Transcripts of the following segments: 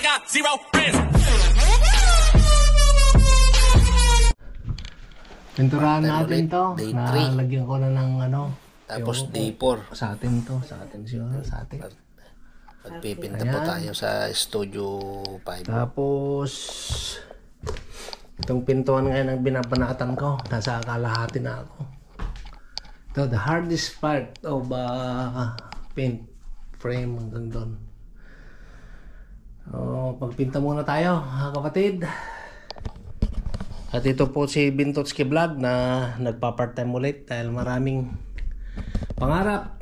got zero friends. Pinturahan natin to. Day 3. Nalagyan ko na ng ano. Tapos day 4. Sa atin to. Sa atin siguro. Sa atin. Magpipinta po tayo sa Studio 5. Tapos itong pintuan ngayon ang binabanatan ko. Nasa kalahati na ako. Ito, the hardest part of paint frame hanggang doon. Pagpinta muna tayo, mga kapatid. At ito po si Bintotski Vlog na nagpa-part-time ulit dahil maraming pangarap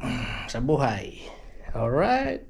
sa buhay. Alright.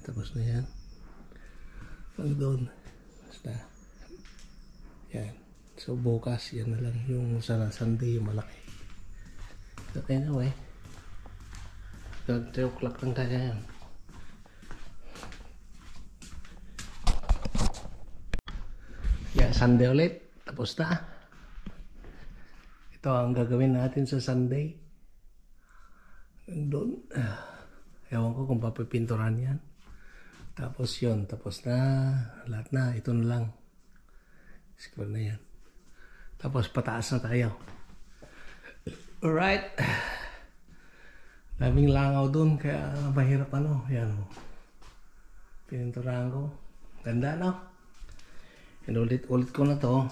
Tapos na yan. Pag doon. Basta. Yan. So bukas yan na lang yung sa Sunday yung malaki. So anyway. 3 o'clock lang tayo yan. Yeah, Sunday ulit. Tapos na. Ito ang gagawin natin sa Sunday. Doon. Ewan ko kung papipinturan yan. Tapos yun. Tapos na. Lahat na. Ito na lang. Score na yan. Tapos pataas na tayo. Alright. Daming langaw dun. Kaya mahirap ano. Yan. Pininturahan ko. Ganda no? Inulit-ulit ko na to.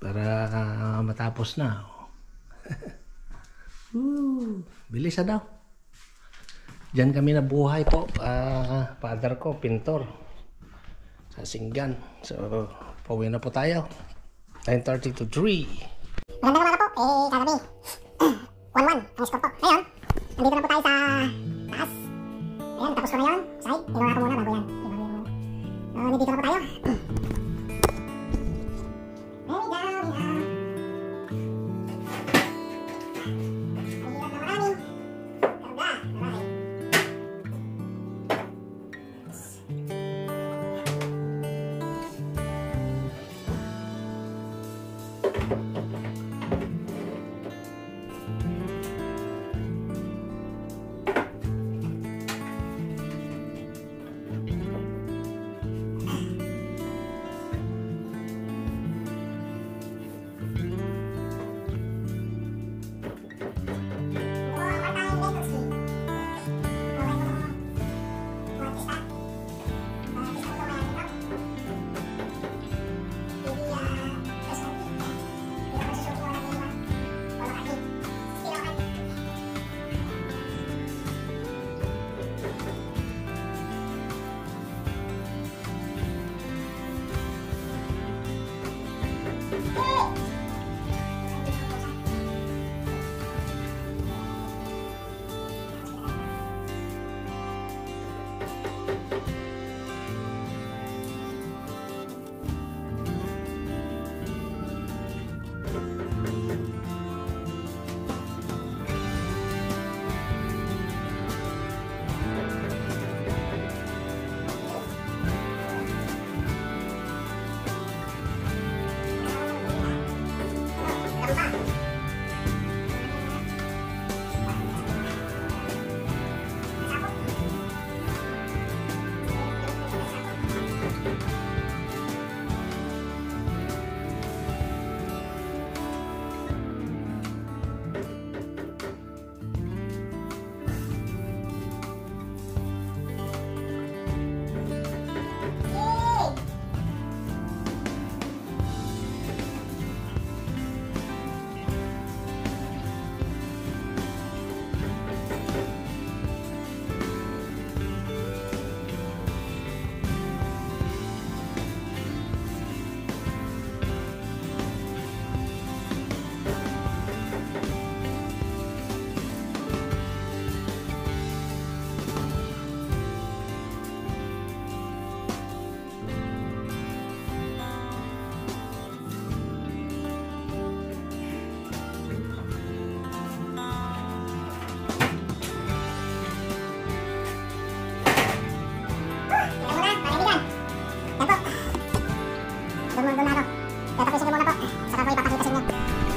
Para matapos na. Bilis na daw. Diyan kami nabuhay po. Father ko, pintor. sa Singgan. So, pauwi na po tayo. 9:30 to 3. Magandang umaga po. Kagabi, 1-1 ang score po. Ngayon, nandito na po tayo sa taas. Ayan, tapos ko na yun. Side, ginawa ko muna bago yan. Nandito na po tayo.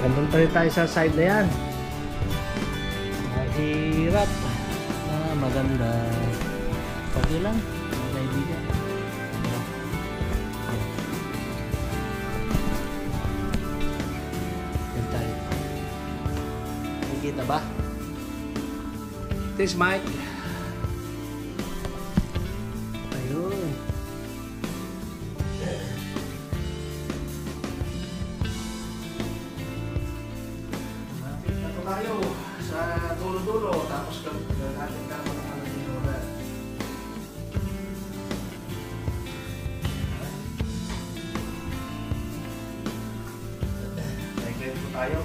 Nandun pa rin tayo sa side na yan. Mahirap. Maganda. Okay lang. Mga kaibigan. Yan tayo. Nakikita ba? This mic. Ayun. Tayo sa dulo-dulo tapos natin kamo ng mga dinura. Like po tayo.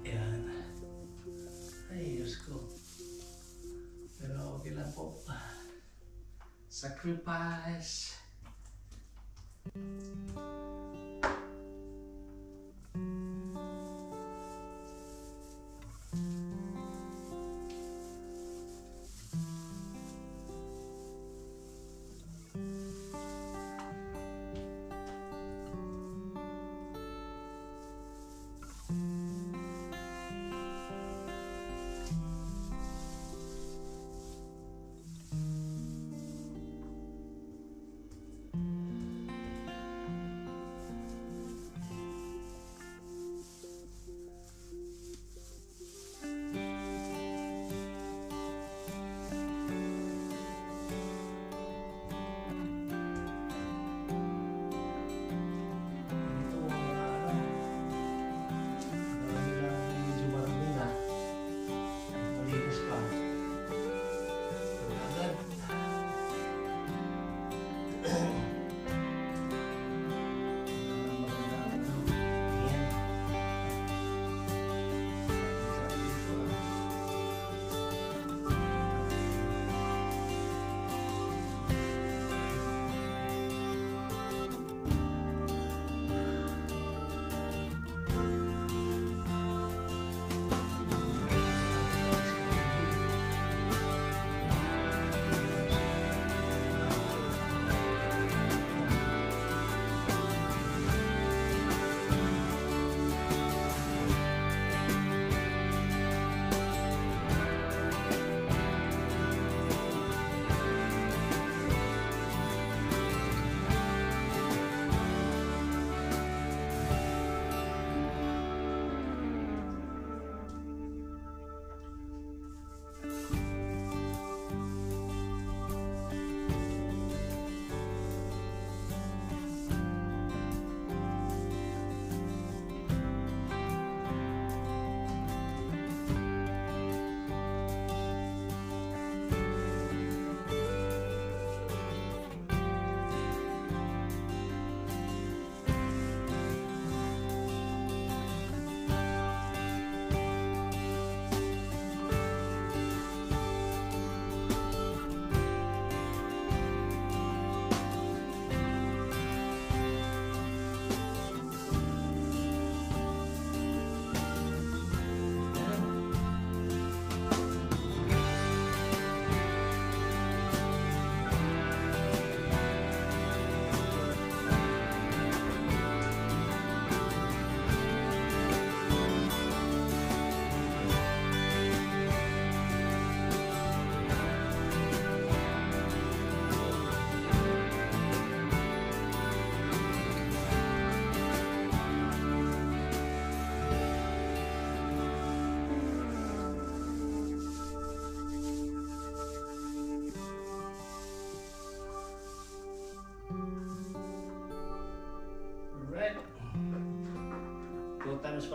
Yan. Ay, Diyos ko. Pero okay lang po. Sacrifice.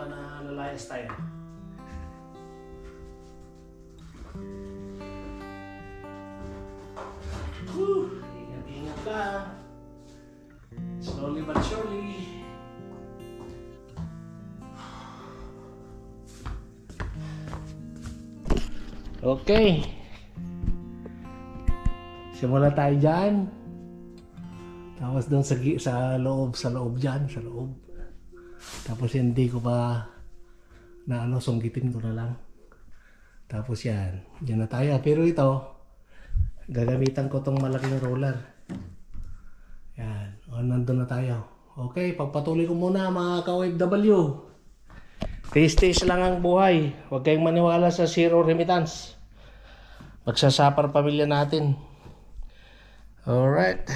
pa na lalayas tayo. Ingat-ingat lang. Slowly but surely. Okay. Simula tayo dyan. Tapos doon sa loob dyan, sa loob. Tapos hindi ko pa na sunggitin ko na lang. Tapos yan, dyan na tayo. Pero ito, gagamitan ko tong malaking roller. Yan, nandun na tayo. Okay, pagpatuloy ko muna mga ka-OFW. Taste lang ang buhay. Huwag kayong maniwala sa zero remittance. Magsasapar pamilya natin. Alright.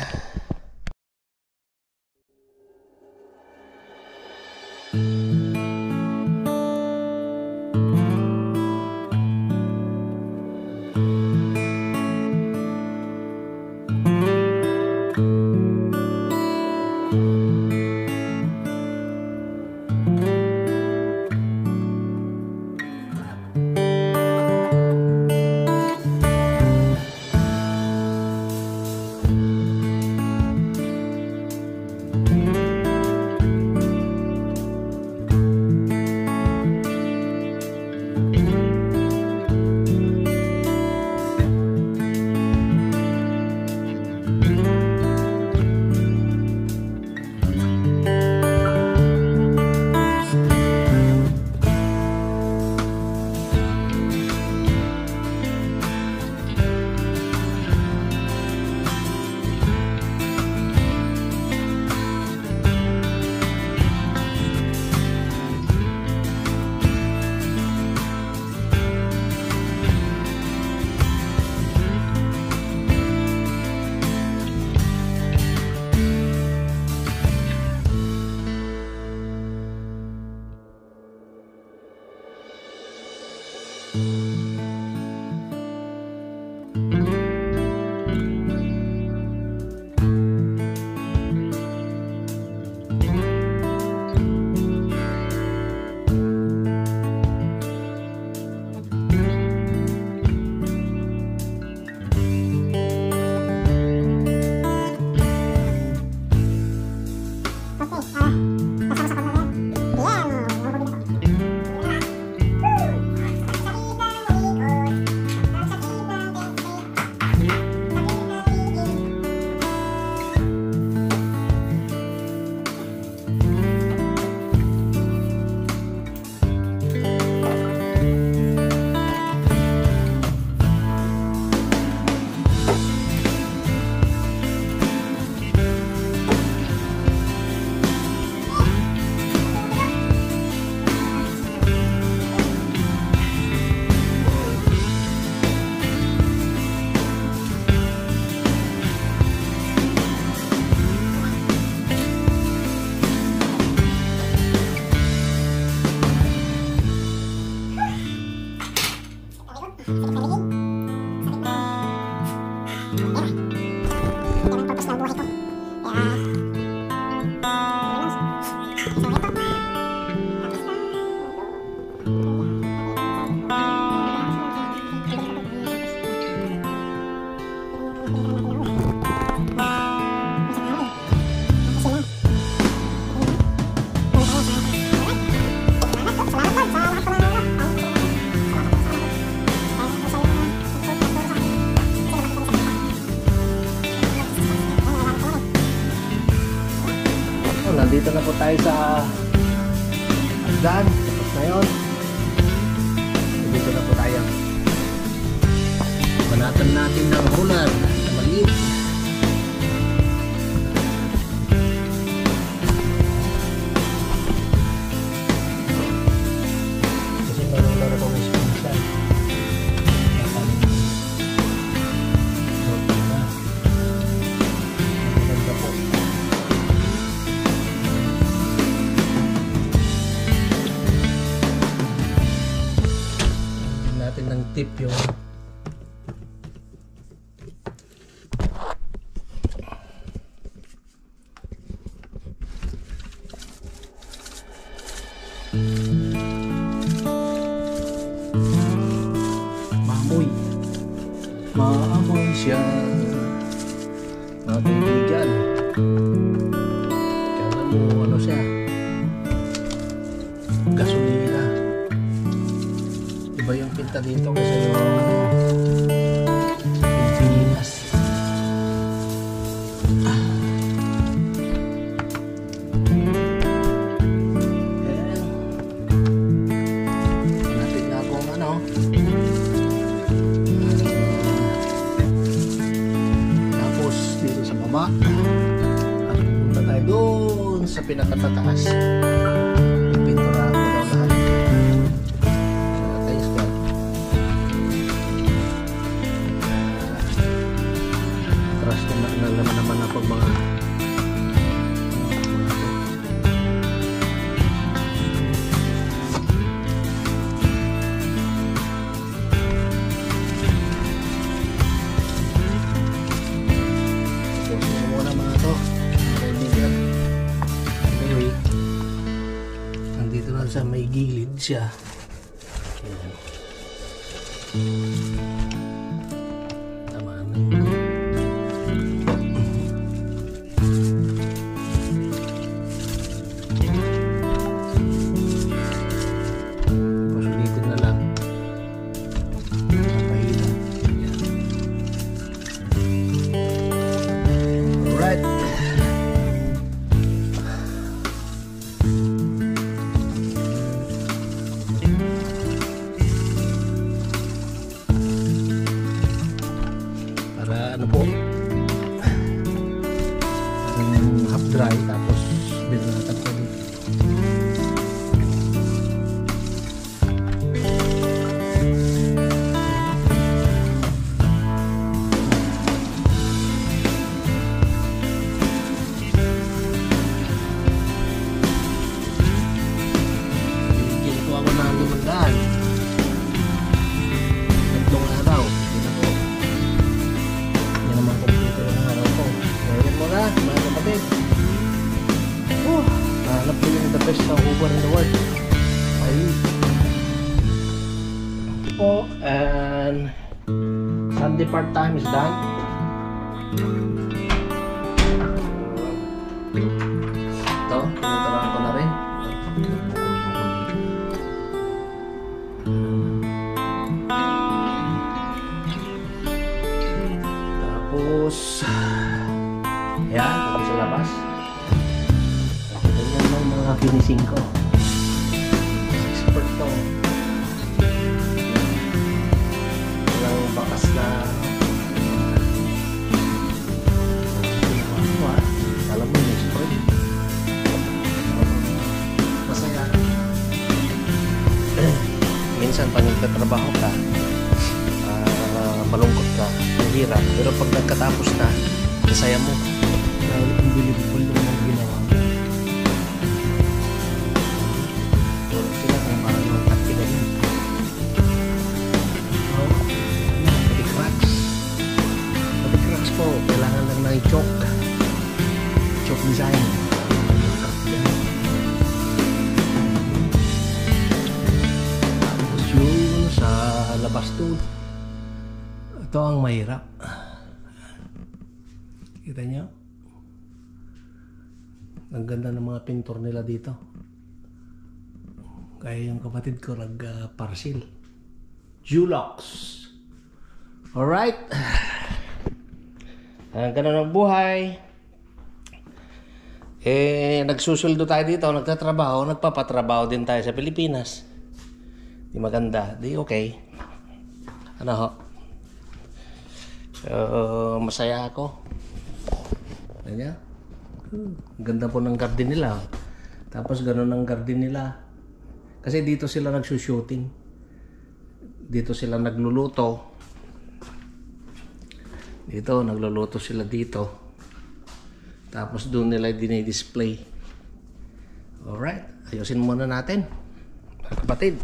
Nandito na po tayo sa hagdan. Tapos na yun. Nandito na po tayo. Banatan natin ng roller na maliit. Kasi may roller ako may spinsan. Maganda po. Natin ng tip yung kita dito kasi yung Pilipinas. Malapit na akong ano. Tapos dito sa baba. At pupunta tayo doon sa pinakatataas. Pinturahan ko daw lahat. Naman ako mga muna mga to kaibigan. Anyway, nandito na sa may gilid siya. Tama na yun. Ano po, half dry tapos binanatan ko dito. Bigyan ko ako ng 500 tatlong araw. Mga kapatid, nahanap ko yung the best na Uber in the world. Ayun po, and Sunday part time is done. Ito, tinuturahan ko na rin. Tapos yan, pati sa labas. Ganyan lang mga finishing ko. Expert to. Walang bakas na alam mo yung expert. Masaya. Minsan pag nagtatrabaho ka, malungkot ka, mahirap. Pero pag nagkatapos na, masaya mo. Unbelievable yung mga ginawa. Tulad sila kung parang yung taktika yun. Pati cracks. Pati cracks po, kailangan lang na i-choke. Choke design. Tapos yun sa labas to. Ito ang mahirap. Kita nyo? Ang ganda ng mga pintor nila dito. Kaya yung kapatid ko nag-parcel. Dulux. Alright. Ganun ang buhay. Nagsusuldo tayo dito, nagtatrabaho, nagpapatrabaho din tayo sa Pilipinas. Di maganda, di okay. Ano ho? Masaya ako. Ayan. Ganda po ng garden nila. Tapos ganun ang garden nila. Kasi dito sila nagsushooting. Dito sila nagluluto. Dito, nagluluto sila dito. Tapos doon nila dinidisplay. Alright. Ayusin muna natin, mga kapatid.